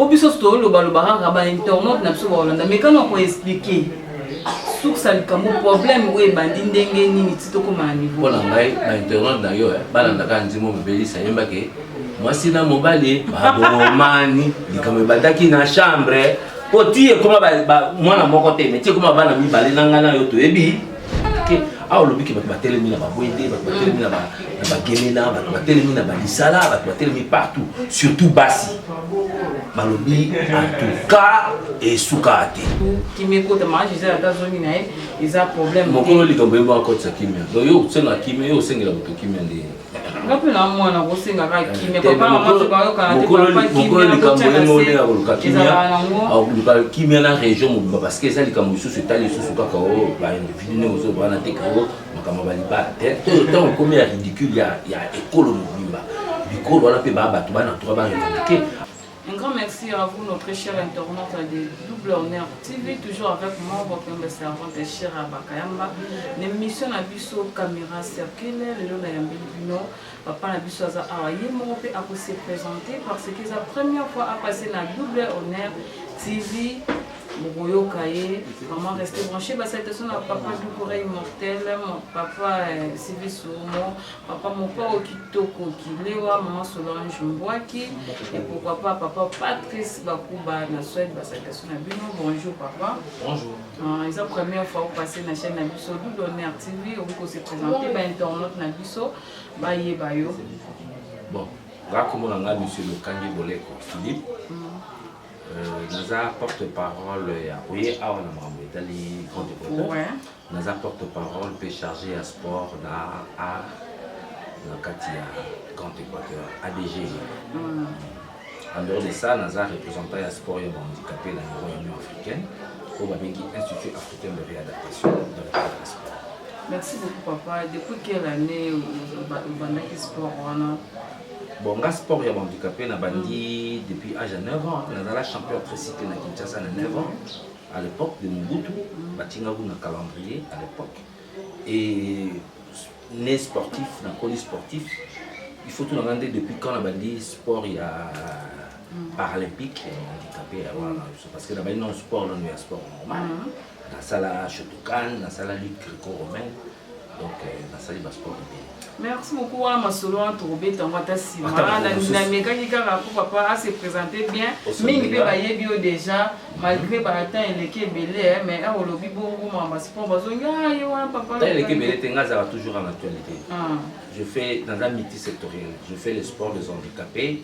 po biso sto lo ba ba internet na biso ba Hollande mais quand on peut expliquer sur ça le problème où est bandi ndenge nini tito koma niveau bona ngai na internet na yo bana ndaka ndimo mbelisa yemba ke mwasi na mobali babomani likame badaki na chambre poti koma ba mwana moko te mais ti koma bana mibale nanga na yo to ebi ke a lobi ke batelemi na babwende batelemi na bagemena batelemi na balisala batelemi partout surtout basi balobi en tout cas et soukate qui m'écoute moi je disais à ta zone na ils a problème mokolo likambo yemba ko tsakimia donc yo senga kimia yo sengela buto kimia ndi ngapi na mwana ko senga ka kimia papa mama to ba yo kana te papa kimia likambo yemba ndi akoluka kimia akoluka kimia na région mobimba parce que ça likambo susu tali susu kaka o ba individu ne ozo bana te ko makama bali ba te tant comme ya ridicule ya école mobimba bikolo wana pe ba bato bana to ba revendiquer. Un grand merci à vous, notre chers internautes de Double Honneur TV, toujours avec moi, votre servante chère Bakayamba. L'émission na biso caméra circulaire, le long de papa na biso aza awaye mon pe a se présenter parce que c'est la première fois à passer na Double Honneur TV. Boyo Kaye, maman restez branchée, bah cette personne papa du courrier immortel, mon papa Sylvie Soumo, papa mon père Okitoko Kilewa, maman Solange Mbouaki, et pourquoi pas papa Patrice Bakouba, na souhaite bah cette personne bonjour papa. Bonjour. C'est la première fois où passer na chaîne Nabiso Double Honneur TV, où se présenter bah internaute Nabiso, bah yé bah yo. Bon, raconte-moi là monsieur le Kangi Boleko Philippe. Naza porte-parole oui awa na mambo etali grand équateur naza porte-parole pe chargé à sport na kati ya grand équateur ADG en dehors de ça naza représentant ya sport ya handicapé na niveau ya Union africaine au babengi Institut africain de réadaptation de la sport. Merci beaucoup papa. Depuis quelle année vous bandaki sport wana? Bon, le sport est handicapé, na bandi depuis l'âge de 9 ans. Nous avons champion tricité na Kinshasa à 9 ans. À l'époque de Mobutu, batinga na calendrier à l'époque. Et né sportif, na colis sportif, il faut tout regarder depuis quand la bandi sport il y a paralympique handicapé parce que la bandi non sport non est sport normal. Dans la Shotokan, dans la lutte gréco-romaine. Donc dans la sport. Merci beaucoup à ma solo en tourbe tangata sima na mécanique papa a se présenter bien mais il peut bailler bio déjà malgré ba temps il est belé mais a olobi bongo mama sport bazonga yo papa il est belé tenga ça toujours en actualité. Je fais dans la multisectoriel, je fais le sport des handicapés,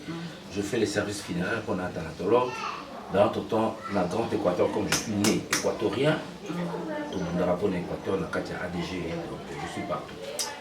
je fais les services funéraires qu'on a thanatologue. Dans tout temps, dans le Grand Équateur, comme je suis né équatorien, tout le drapeau d'Équateur, dans le ADG, donc je suis partout.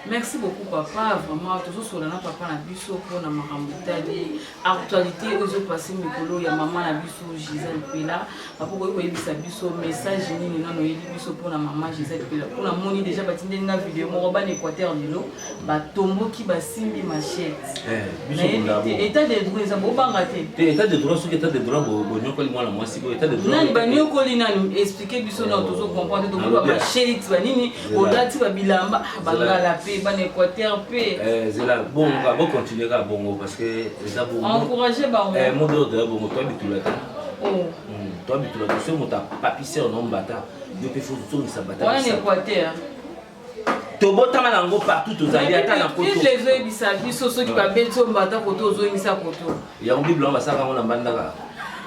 Merci beaucoup papa, vraiment toujours sur la papa na biso pour na marambutali actualité aux passé mikolo ya maman na biso Gisèle Pela papa ko yebisa biso message nini non yebi biso pour na maman Gisèle Pela pour na moni déjà batinde na vidéo mo ba Équateur lelo ba tombo ki ba simbi machette biso ndabo état de droit za bo banga te état de droit état de droit bo nyoko li mwana mwasi ko état de droit nani ba nyoko li nani expliquer biso na toujours comprendre to ba machette ba nini o dati ba bilamba banga la ban Équateur paix. C'est là bon, on va continuer à bongo parce que les abos. Encourager bah. Mon dos de bongo toi bitulata. Oh. Toi bitulata ce mot ta papissé en homme bata. Yo pe faut tout ça bata. On est Équateur. Tobo tamanango partout aux alliés à la côte. Les yeux bisa biso ceux qui va beto bata koto zo misa koto. Ya un bible on va ça on bandaka.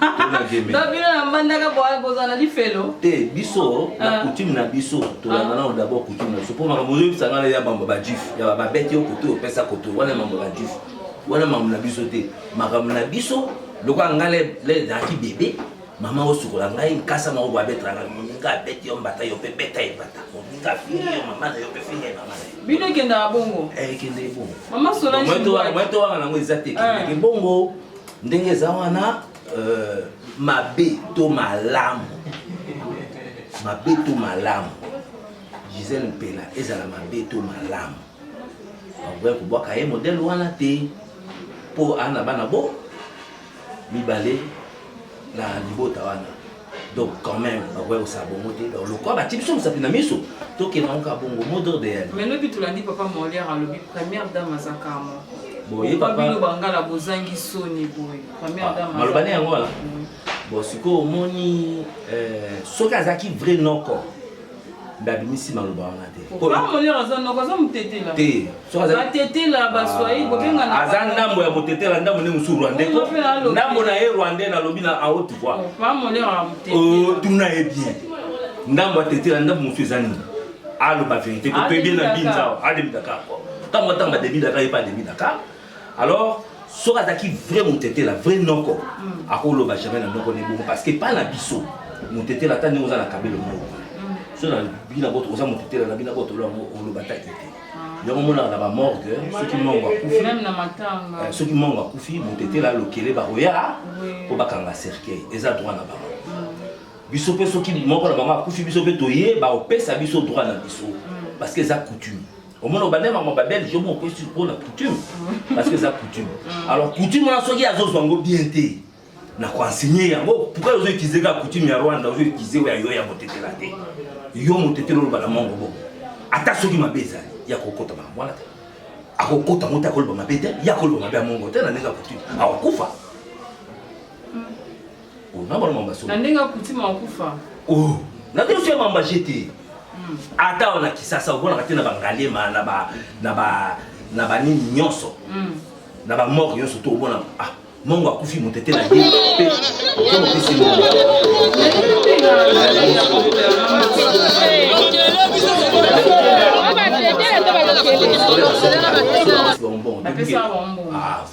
Dabila mandaka bozana li felo te biso na coutume na biso to la nana d'abord coutume na biso pour ma moyo sangala ya bamba ba jif ya ba beti yo koto pesa koto wana mambo ba jif wana mambo na biso te makam na biso loko ngale le daki bébé maman osukola ngai nkasa ma oba betra na nga beti yo mbata yo pe beta e bata nga fili yo mama na yo pe fili mama bino kenda bongo kende bongo mama Solange moto wana ngo ezate ke bongo ndenge za wana mabe to malamu Gisèle Pela ezala mabe to malamu on ko boka ye modèle wana te po ana bana bo mibale la libota wana donc quand même on va ça bon moté dans le quoi ba tipso ça pina miso to ke na onka bongo modèle de elle mais le but tu l'as dit papa Molière le but première dame azakamo boye papa bino bangala bozangi soni boye première dame malobani yango wala bon siko omoni soki azaki vrai noko babimisi maloba wana te molira aza noko aza motetela te batetela baswai bobengana aza ndambo ya motetela ndambo nde mosu rwandais ndambo na ye rwandais nalobi na haute voix tuna ye bien ndambo atetela ndambo mosu eza nini aloba vérité ko toyebi na binza awa adebi dakar ntango ntango badebi dakar ye pa adebi dakar alors soki azalaki vrai motetela vrai noko akoloba jamais na noko ne bongo parce que pa na biso motetela ata ndenge oza na kabelo moko so na bina boto oza motetela na bina boto oloba ta ite yango monaka na bamorgue soki mongo akufi soki mongo akufi motetela alokele bakoya mpo bakanga cercueil eza droit na bango biso mpe soki moko na bango akufi biso mpe toye baopesa biso droit na biso parce que eza coutume omona obandemaka babelge omo opesi mpona coutume parce que eza coutume alors coutume wana soki azozwa yango bien te na koenseigner yango pourquoi ozoutilize kaka coutume ya rwanda ozoutilize oyo yo ya motetela te yo motetela oloba na mongo bongo ata soki mabe ezali ya kokota makamwana te akokota ngo te akoloba mabe te ya koloba mabe ya mongo te na ndenge ya coutume akokufa nabona mamba so na ndenge ya coutume akokufa na ndenge so ya mamba jete ata ona kisasa okonaka te na bangalema na banini nyonso na bamort nyonso to obona mongo akufi motetela ye mpe omopesi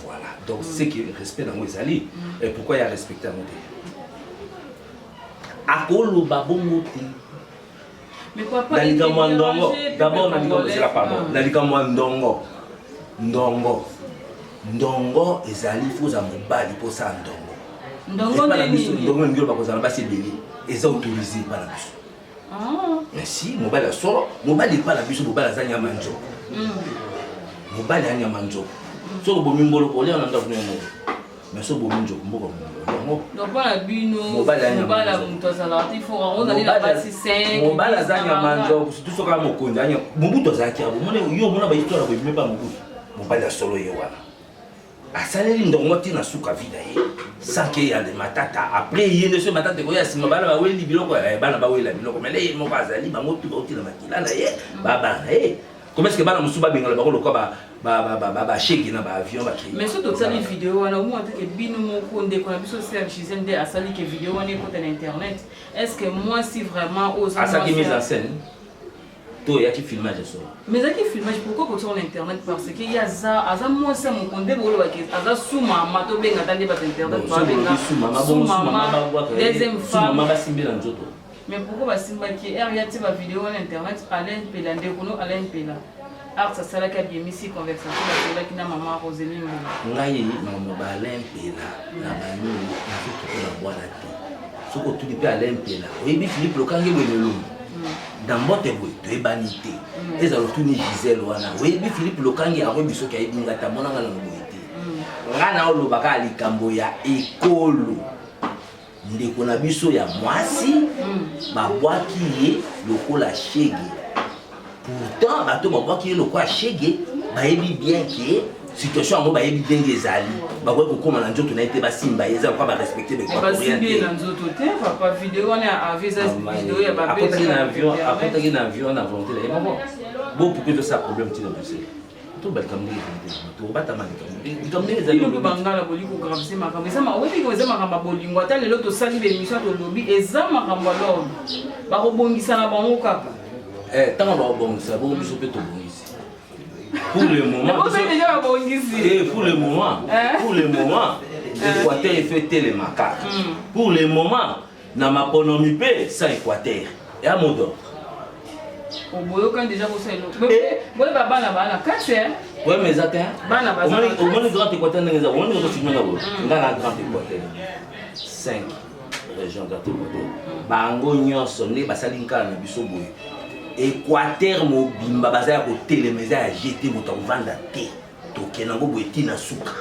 voilà donc c'est que respect nango ezali et pourquoi ya respecte yango te akoloba bongo te na likambo ya ndongo d'abord na likambo ezala pardon na likambo ya ndongo ezali foza mobali mposa ndongo ndongo ndingi oloba kozala basi ebele eza autorisé epa na biso merci mobali asolo mobali epa na biso mobali aza nyama nzoko mobali ya nyama nzoko soki obomi mboloko olia na ndako nemo mais soki obomi nzoko mboka mobali aza nyama nzoko surtout soki mokonzi mobutu azalaki abo yo omona bahistoire boebime pa mobutu mobali asolo ye wana asaleli ndongo ntina suka vida ye sanke ya de matata après ye nde so matata koya nsima bana baweli biloko bana bawela biloko mais le ye moko azali bango tu bautina makila na ye babana ye comment est-ce que bana mosusu babengala bango lokwa basheki na baavion bakei mais so tosali video wana omoi ateke bino moko ndeko na biso Serge Gisèle nde asali ke video wana ekota na internet est-ce que moi si vraiment asaki mise en scène to yaki filmage so mais zaki filmage pourquoi ko sur internet parce que ya za moi ça mon condé bolo ba ke aza suma mato benga tande ba internet ba benga suma deuxième femme mama basimbi na nzoto mais pourquoi basimba ki ya ti ba vidéo na internet Alain Pela ndeko no Alain Pela art ça sala ka bien misi conversation la ki na mama Roseline ngai mama ba Alain Pela na bani na ko na bwana te soko tu di pe Alain Pela oyebi Philippe Lokange bwelelo dans mbote boy toyebani te ezalo tuni Gisèle wana oyebi Philippe Lokange akoyebi soki ayebi ngata monanga na boye te nga na olobaka likambo ya ekolo ndeko na biso ya mwasi babwaki ye lokola shege pourtant bato babwaki ye lokola shege bayebi bien ke situation yango bayebi ndenge ezali bakoki kokóma na nzoto na ye te basimba ye eza lokola barespecte basimbi na nzoto te papa video wana avisa video ya akotaki na avion na volonté na ye moko bo pourquoi tosa problème ntina bose tobalika ndenge tobatama likambo ndenge ezali bangala bolingo gravise makambo eza oyebi eza makambo ya bolingo ata lelo tosali bemission tolobi eza makambo ya lord bakobongisa na bango kaka ntango bakobongisa bongo biso mpe tobongisi pour le moment Équateur il fait tellement macaque. Pour le moment na maponomi pe sans Équateur et à Modor. Au boyo quand déjà vous savez boyo bana kache ouais mais ça bana bana au moins grand Équateur n'engeza on est aussi na bo ngana grand Équateur 5 régions grand Équateur bango nyonso ne basali nkala na biso boyo Équateur mobimba bazaya ko telemeza ya jeter moto vanda te tokenango boye tina suka.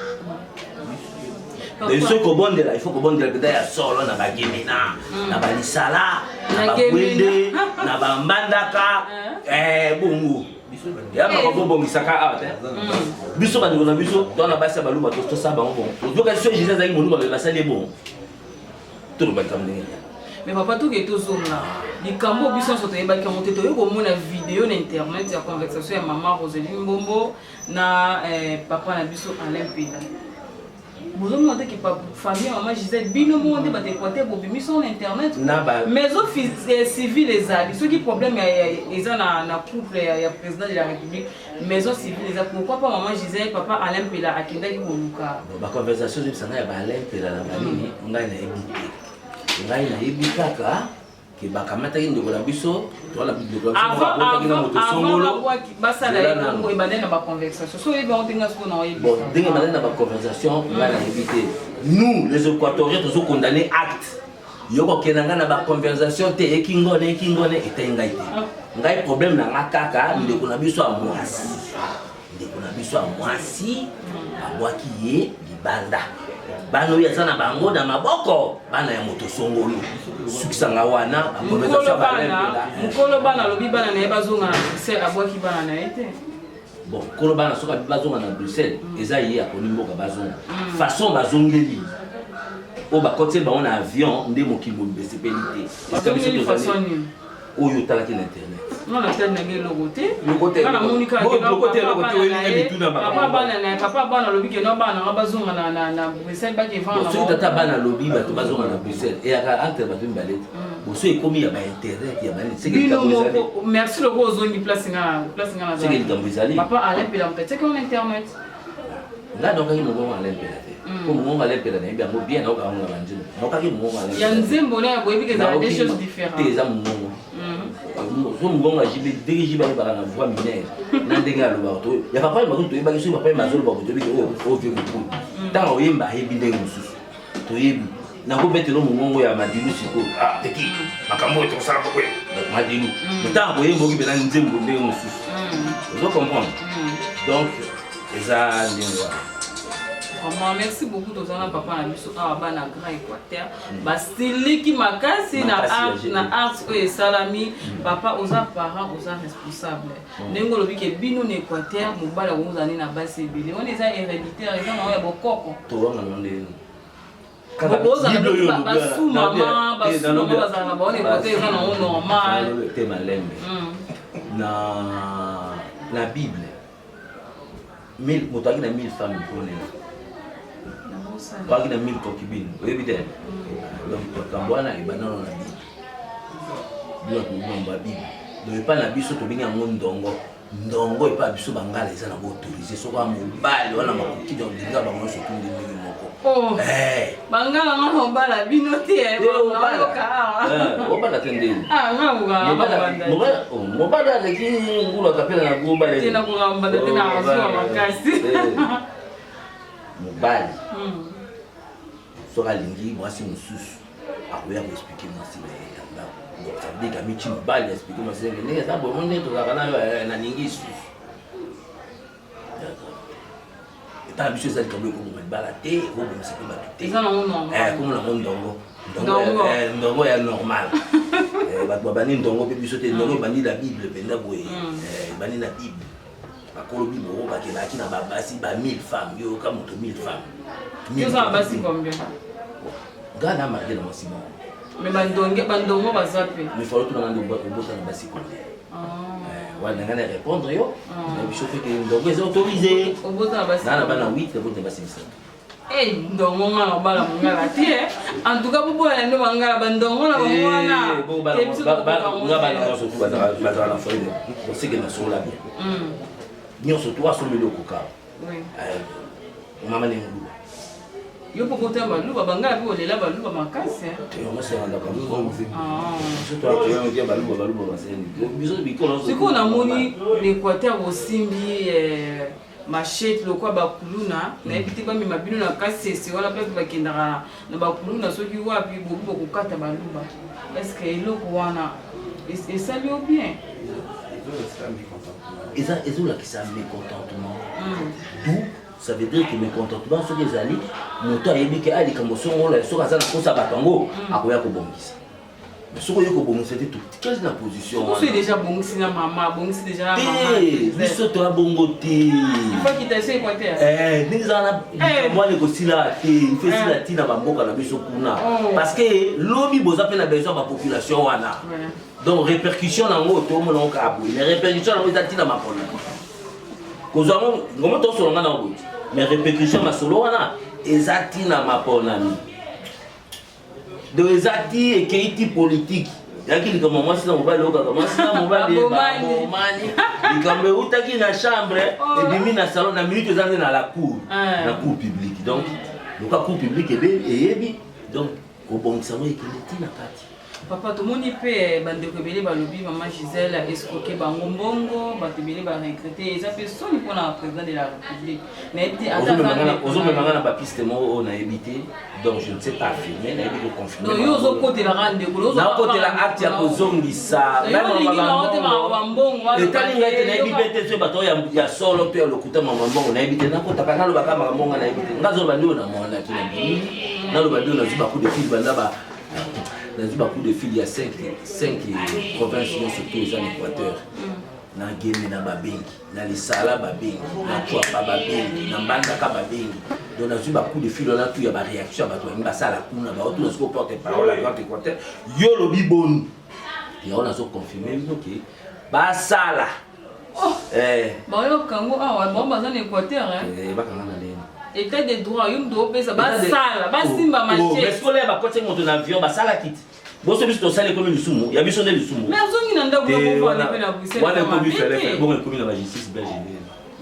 Il faut que bondela peut ya solo na bagemina na balisala na babwende na bambandaka bongo ya mako bongisaka ate biso ba ndona biso dans la base baluba to sa bango bon ozoka so Jésus azali monu ba basali bon tout le monde. Mais papa, tout est toujours là. Les cambo biso sont toyeba qui ont été toyo comme na vidéo na internet ya conversation ya maman Roseline Bombo na papa na biso Alain Pila. Vous avez demandé que la famille, maman Gisèle, bino monde ba décoter bobi mis sur internet. Mais au civil les a, ceux qui problème ils ont na couple ya président de la République, maison civile les a. Pourquoi pas maman Gisèle, papa Alain Pila akenda ki boluka. Ba conversation de ça na ba Alain Pila na banini, ngai na ebité. Ngai na ebitaka que bakamata ki ndeko na biso, to la ndeko na biso ba ki na moto songolo. Basa na ngo ebane na ba conversation. So eba ontenga siko na oyebi. Bon, dingue madame na ba conversation, ngai na ebité. Nous les Équatoriens tous condamnés acte. Yoko kenanga na ba conversation te ekingone etenga ite. Ngai problème na ngakaka ndeko na biso a mwasi. Ndeko na biso a mwasi, abwaki ye libanda. Bano ya sana bango na maboko bana ya moto songolo sukisanga wana mukolo bana lobi bana na bazonga na Bruxelles abwaki bana na ete bon kolo bana soka bazonga na Bruxelles eza ye akoni mboka bazonga façon bazongeli o ba côté ba on avion nde mokimbo BCPNT bazongeli façon ni oyo talaki na internet non la tête n'engage le côté kana monika papa bana lobi ke no bana bazonga na Bruxelles ba ke vendre so tata bana lobi ba to bazonga na Bruxelles et aka entre ba to mbalete bo so ekomi ya ba internet ya bani c'est que merci le gros zone place nga c'est que Gambizali papa Alain Pila peut-être que on internet là donc il mo Alain Pila comme on Alain Pila na bien bien na ka on banjino doncaki mo Alain ya nzembo na boyebi que ça des choses différentes des amours so ngonga jibe dirige ba na voix minère na ndenga lo ba to ya papa ba to ba so papa ma zo lo ba to bi o vi ko ta o yemba hebi ndenga mususu to yebi na ko betelo mungongo ya madilu siko teki makambo to sala ko madilu ta ko yembo ki be na nzembo ndenga mususu vous comprenez donc eza ndengwa. Merci beaucoup de ton papa na biso awa bana Grand Équateur basiliki makasi na art et salami papa oza parent oza responsable nengo lobi ke bino na Équateur mobala ozani na basi ebele on eza héréditaire eza na ya bokoko to wana ndeni kaka boza na basu mama bazana ba on Équateur eza na normal te malembe na Bible 1000 motaki na 1000 femmes pour pas qu'il a 1000 concubines, vous voyez bien. Donc, quand on a eu banane dans la Bible, donc pas la Bible, surtout bien un monde dongo. Dongo et pas Bible, Bangala, ils ont autorisé. Soit un mobile, on a ma qui dans les gars, on se tourne des millions. Oh, Bangala, on va la binoter. On va l'attendre. Ah, non, on va la qui vous la capelle la gouba. C'est la gouba de la mobali soka lingi mwasi mususu akoya koexplike mwasi ça veut dire kamiti mobali explike mwasi ndenge eza bomo nde tozalaka na lingi lisusu etala biso eza likambo ekokoma libala te ekobomisa mpe bato te komona ngo ndongo ya normal bato babandi ndongo mpe biso te ndongo ebandi na bible mpenza boye ebandi na bible bakolo bibo bakendaki na babasi ba 1000 femmes yo ka moto 1000 femmes. Yo ça basi combien? Gana marié na mwasi mo. Mais bandongo bazape. Mais faut tout na ndongo obota na basi combien? Wana ngana répondre yo. Mais biso fait que ndongo est autorisé. Obota na basi. Na bana 8 obota na basi 5. Ndongo ngala bala mungala tie. En tout cas bobo ya ndo mangala bandongo na bangwana. Ngaba surtout bazala na foyer. C'est que na sola bien. Nyonso to asomeli okoka mama nenguba yo pokota baluba bangala pe olela baluba makasi sikoyo namoni l'Équateur osimbi machete lokwa bakuluna nayebi te bamema bino na kasese wana mpe bakendaka na bakuluna soki wapi bobi bokokata baluba estce eloko wana esali yo bien ils ont un mécontentement. D'où ça veut dire que mécontentement, ce qu'ils allaient, mon temps est bien que les commotions, on les sort à ça, on s'abat en haut, à quoi qu'on bombise. Ce que je c'était tout. Quelle est la position? Tu es déjà bon, si la maman, bon, si déjà la maman. Tu es un bon côté. Il faut qu'il t'essaie quoi faire. Moi, je suis là, il fait la tina bamboka na biso kuna. Parce que l'homme boza pe na besoin de la population wana. Donc répercussion na ngo to mo na ka bu. Les répercussions na ngo tina mapona. Kozamo ngomo to so nga na ngo. Mais répercussion ma solo wana ezati na mapona mi. Donc ezati et qui politique. Yaki comme moi si na mobile loka comme si na mobile mani. Ikambe utaki na chambre et bimi na salon na minute ezande na la cour publique. Donc le cour public et yebi donc au bon ça moi ekindi na kati. Papa tout le monde peut bandeko belé balobi maman Gisèle escroquer bango mbongo bato belé ba recruter ça personne pour la président de la République mais ozo mangana ba piste mo on a évité donc je ne sais pas affirmer na évité confirmer donc yo zo côté la rande ko na côté la acte ya kozongisa même maman et talinga ete na évité so bato ya solo pe lokuta maman mbongo na évité na kota kana lo bakama mbongo na évité ngazo bandio na mwana kina na lo bandio na zuba coup de fil banda ba dans beaucoup de filles, il y a 5 provinces surtout aux Équateur. Na Guinée, na Babengi, na Lissala Babengi, na Chouapa Babengi, na Mbandaka Babengi. Donc dans beaucoup de filles, on a tout y a des réactions, on a ça la cour, on a tout ce qu'on porte parole à Grand Équateur. Yo le bibon. Et on a ça confirmé, ok. Bah ça là. Bah yo Kango, ah ouais, bon bah en Équateur hein. Bah quand on a état de droit, il doit payer ça, bah ça, bah simba marché. Mais ce qu'on a, bah quand c'est mon avion, bah ça la quitte. Bon, c'est juste au salé comme le sumo, il y a besoin de sumo. Mais on a un peu pour aller à Bruxelles. On a commis fait, bon, commis la justice belge.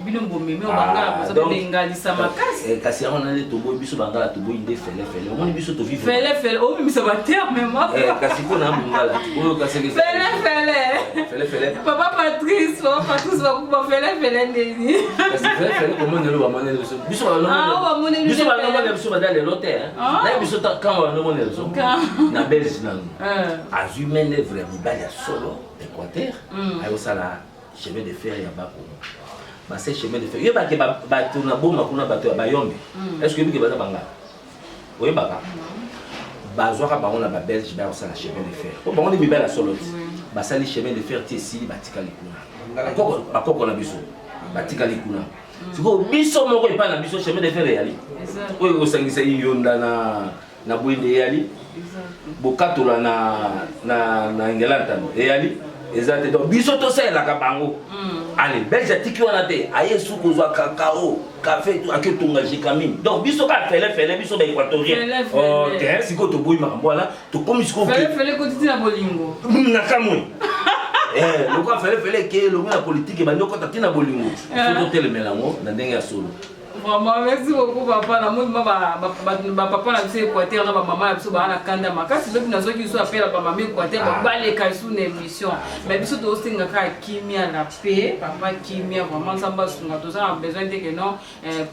Binombo mais on bangala pour ça bengali ça makasi. Kasi on a les tobo biso bangala tobo inde fele. On biso to vivre. Fele, oh mais ça va terre même moi. Kasi ko na bangala. Oh kasi que Fele. Papa Patrice va couper fele ndeni. Kasi fele comment ne le va maner biso. Biso va maner. Biso va maner biso va dans l'hôtel. Là biso quand on va maner biso. Na belge nan. Azumene vraiment bali solo Équateur. Ayo sala chemin de fer ya bako. Bah c'est chemin de fer. Il y a pas que bateau na bomba kuna bateau ba yombe. Est-ce que vous que baza banga? Oui baba. Ba zoaka ba on la ba belge ba ça la chemin de fer. Bon on est mi belle solo. Ba ça les chemin de fer ici batika likuna. Akoko na biso. Batika likuna. Siko biso moko e pa na biso chemin de fer yali. Oui o sangisa yonda na bwinde yali. Bokatola na Engelanta yali. Exactement. Donc, bisoto c'est la cabango. Allez, belge tiki on a té. Aïe soukou zoa cacao, café, tout à que ton gagé camine. Donc, biso ka fele, biso ba équatorien. Ok, si ko to boy ma voilà, to comme si ko fele ko titi na bolingo. Na kamwe. Le ko fele ke le la politique ba ndoko tati na bolingo. Faut to le melango na ndenge ya solo. Vraiment, merci beaucoup papa. Na moi papa na biso Équateur na maman na biso ba na kanda makasi bebi na zoki biso appela ba maman Équateur ba bale ka sous émission. Mais biso to singa ka kimia na paix, papa kimia vraiment samba sunga to ça a besoin de que non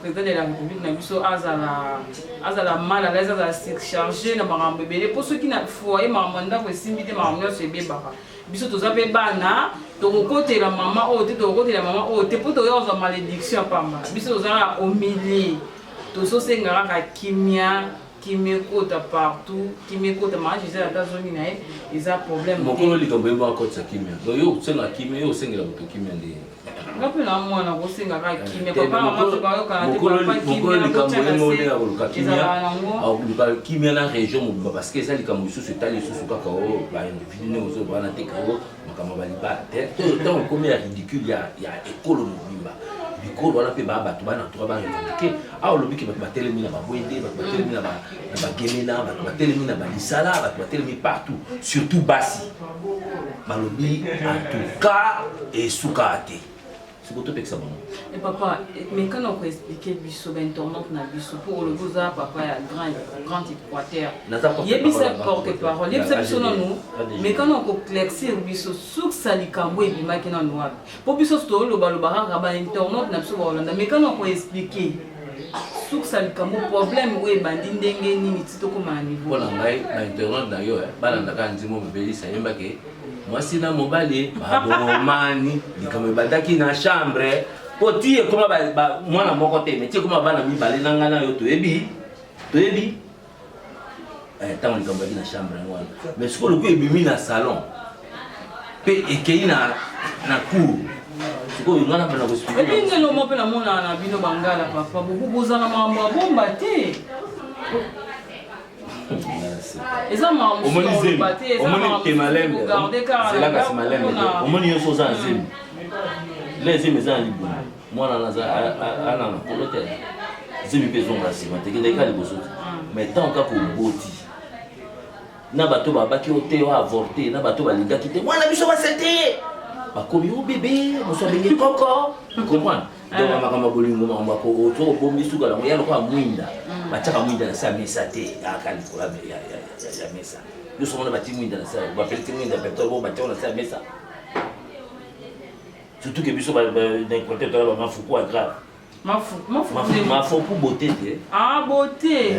président de la République na biso azala mal à l'aise à surcharger na marambe belé pour ceux qui na foyer mamanda ko simbité mamanda se be baba. Biso to za pe bana to côté la maman o te to côté la maman o te pour to yo za malédiction pamba. Biso to za au milieu. To so senga ka kimia kota partout, kota mange les États-Unis na ils a problème. Mon colo likambo ba ko tsa kimia. Do yo senga kimia yo senga to kimia ndi. Ngapi na mwana ko senga ka kimia papa mama to ba yo kana te papa kimia likambo mo ne ko ka kimia. Au ka kimia na région mo parce que ça likambo sous ce tali sous ka o ba individu ne ozo ba na te ko makama ba liba. Tant comme il ridicule il y a école mobimba. Biko wana pe ba bato bana to ba revendiquer a olobi ke bato batelemi na ba boyende bato batelemi na ba gemena bato batelemi na ba lisala bato batelemi partout surtout basi balobi en tout cas et soukate c'est pour tout ça bon. Et papa mais quand on peut expliquer biso ben tournante na biso pour le goza papa ya grand Équateur yebisa porte-parole yebisa biso nous mais quand on peut éclaircir biso souk salikambo et bimaki na noir pour biso to lo balobara ba internaute na biso ba Hollande mais quand on peut expliquer souk salikambo problème ou bandi ndenge nini tito ko ma niveau bona ngai na internaute na yo bana ndaka ndimo bebelisa yemba ke mwasi na mobali babomani likame badaki na chambre poti e koma ba mwana moko te mais ti koma bana mibale na ngana yo toyebi tant on est dans la chambre. Mais ce qu'on est mis dans le salon, et qu'il y a na cour. Ce qu'on a dans le hospital. Et puis, nous avons fait la monnaie à Bino Bangala, papa. Vous avez un bâti. Et ça m'a c'est là que c'est malem. Au moins, il y a des choses à dire. Les zim sont libres. Moi, je suis mais tant qu'à pour boti. Na bato ba baki ote wa avorté, na bato ba linga kité. Moi, la biso va c'était. Ba komi o bébé, on soit bengi koko. Tu comprends? Donc ma bolingo ma ko to bombi suka la ya ko mwinda. Ba chaka mwinda na sa mesa te. Akali ko la ya mesa. Nous sommes bâti mwinda na sa, ba pelti mwinda peto bo ba na sa mesa. Surtout que biso ba d'un côté to la ma fuku grave. Ma faux pour beauté. Ah, beauté.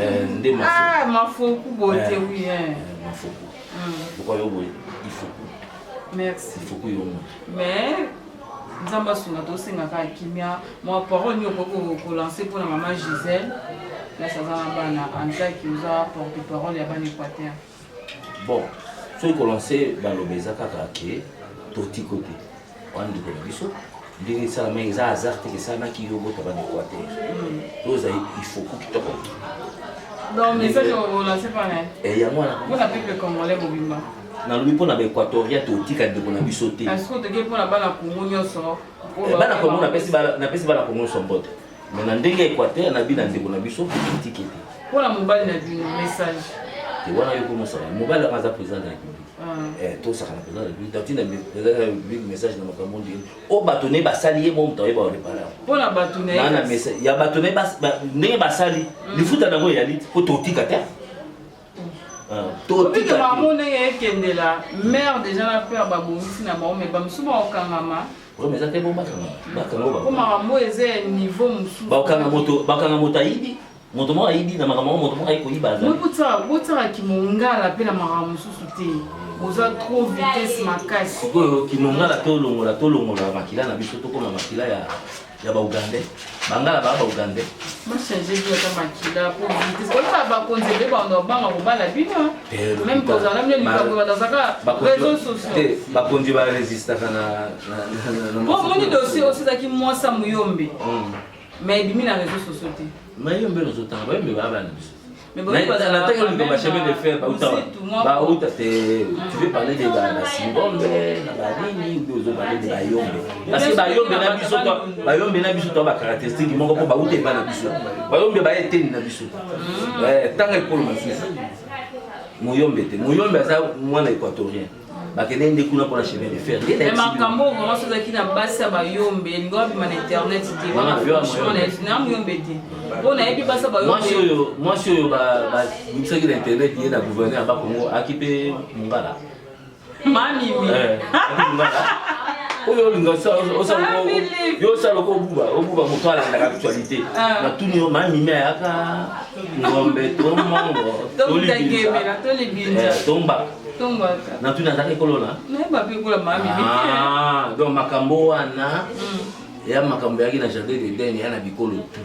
Ah, ma faux pour beauté, oui. Ma faux. Pourquoi il faut. Merci. Il faut que mais nous avons aussi moi, parole, nous avons lancé pour la maman Gisèle. Là, ça va en qui nous a porté parole et à Équateur. Bon, ceux qui ont lancé dans le Bézaka, tout petit côté. On a dit que il ça mais ils hasard que ça n'a qui yobo ta bani quoi il faut que tu donc message on lance pas né et ya moi on a peuple congolais mobimba na lui pour na équatorien to tika de bona bisoté est-ce que tu pour na bana Congo nyoso bana Congo na pesi bana Congo son pote mais na ndenge équateur na bina ndeko na biso tikete pour la mobile na du message et voilà yo comment ça mobile la président de la République tout ça na président de la République donc il a un message dans makambo ndi o batoné basali mo mto ba réparer pour la batoné na message ya batoné ndenge basali lifuta nango ya lit ko totika te totika maman ndenge kendela mère déjà la père babomisi na maman mais bamsuba okangama mais ça te bon bakanga ko maman eze niveau musu bakanga moto ayibi moto mo ayibi na makambo moto mo ayiko yibaza mo botsa ki mongala pe na makambo mususu te oza trop vitesse makasi ko ki mongala to longola makila na biso to ko makila ya ba Uganda bangala ba Uganda ma changer bio ta makila pour vitesse ko ba konzebe ba ndo banga ko bala bino même ko za na mne likabo ba zaka réseaux sociaux ba konzi ba resista kana bon moni dossier aussi za ki mwasa muyombe mais bimi na réseaux sociaux te mais yombe les autres ba yombe ba bana biso mais bon pas la taille de ma chemin de fer tu veux parler de la Singombe na badini ou de parler de la Yombe parce que ba yombe na biso to ba caractéristique moko ko ba uta ba na biso ba yombe ba eteni na biso tanga ekolo masusu moyombe te moyombe ça mwana équatorien bakende ndekuna pour la chemin de fer mais makambo vraiment ça qui na basa ba yombe ngo bi man internet ti wana franchement na yombe ti bona ebi basa ba yombe moi sur ba ça qui internet il y a gouverneur ba Congo akipe mungala mami oyo linga ça loko buba mutala na actualité na tuni mami me aka ngombe to mongo to libinja to libinja tomba na tuna zake kolona na ba pe kola mami donc makambo wana ya makambo yaki na jardin de den ya na bikolo tu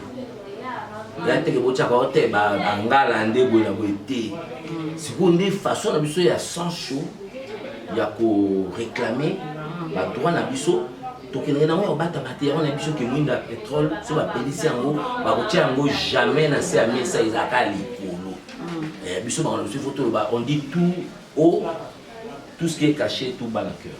ya teke bochaka ote ba ngala ndebo na boete sikundi façon na biso ya sans chaud ya ko réclamer ba droit na biso tokende na mo bata matériel na biso ke mwinda pétrole so ba pelisi yango ba kotia yango jamais na se amisa izaka likolo biso ba na biso photo ba on dit tout ce qui est caché tout bas le cœur.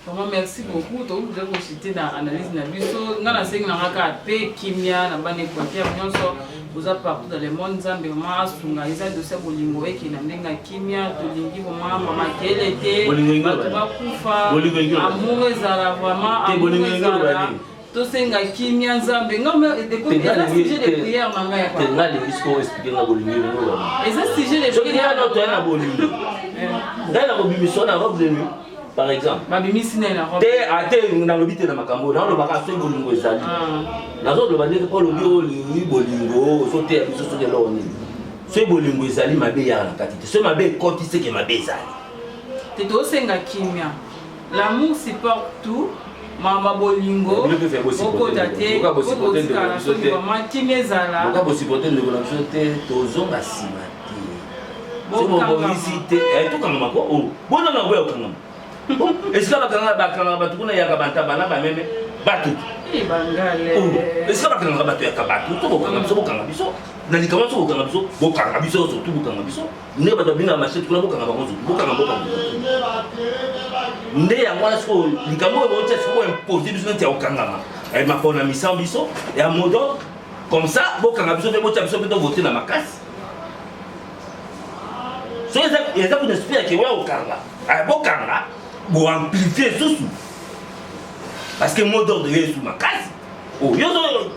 Vraiment merci beaucoup. Tu as cité dans l'analyse na biso ngana sengi na raka pe kimia na bane Équateur nyonso vous a partout dans le monde zambe ma sunga isa de ce bolingo eki na ndenga kimia to lingi mama mama kelete ba kufa amour ezala vraiment amour ezala to senga kimia nzambe ngome de ko eza sujet de prière manga ya pa tenga de biso expliquer na bolingo ngo eza sujet de prière na to na bolingo ngana ko bimiso na robe de nuit par exemple babimisi na robe te ate na lobite na makambo na lo baka so bolingo ezali na zo lo bande ko lo bi bolingo so te biso so de lo ni so bolingo ezali mabe ya na katite so mabe koti se ke mabe ezali te to senga kimia l'amour supporte tout mama bolingo boko tate boko sikala so mama kimia ezala boko supporter ndeko na biso te tozonga sima te c'est bon visite tout comme mako oh bon non ouais comme est-ce que bakanga batu kuna yaka banta bana ba meme batu bangale est-ce que bakanga batu yaka batu to bokanga biso na likama to bokanga biso surtout bokanga biso ne batu binga machete kuna bokanga bango bokanga nde ya mwana so likamo bo tete ko imposer biso ntia okanga ma ma pona misa biso ya modo comme ça bokanga biso be botia biso be to voter na makasi so eza ko esprit ke wa okanga bokanga bo amplifier susu parce que mot d'ordre est sous ma case oh yo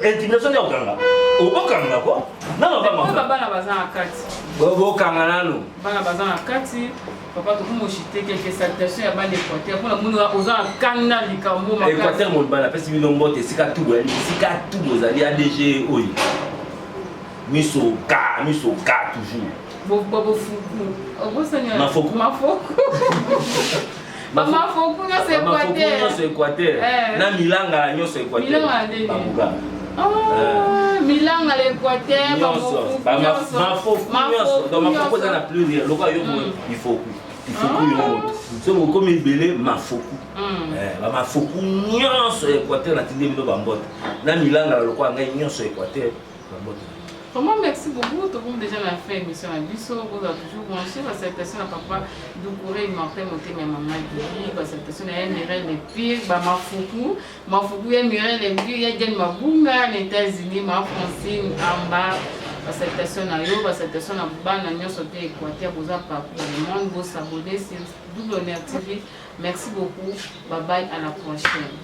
intimidation ya okanga bokanga ko non pas moi bana bazana kati bokanga nano bana bazana kati papa to mo chité quelque salutation ya bana Équateur pour la munu oza kanda likambo makasi Équateur mon bana pesi bilombote sika tout bozali ADG oyi miso ka toujours bobo fuku obosanya mafoku c'est Équateur na milanga nyonso Équateur babuga milanga l'Équateur mafoku donc mafoku za na pluriel loka yo il faut yo so ko mi belé mafoku mafoku nyonso Équateur na tindi bino bambote na milanga loka ngai nyonso Équateur bambote. Vraiment, merci beaucoup. Tout le monde déjà l'a fait émission à Bisso. Vous avez toujours branché. Cette personne à papa Doucouré, il m'a fait monter ma maman Guigui. Cette personne a émiré les pires. Ma foukou. Ma foukou a émiré les pires. Il y a des mabunga aux États-Unis. Ma Francine en bas. Cette personne à Yo. Cette personne à Bouba. N'a sauté Équateur. Vous avez parcouru le monde. Vous s'abonner sur Double Honneur TV. Merci beaucoup. Bye bye. À la prochaine.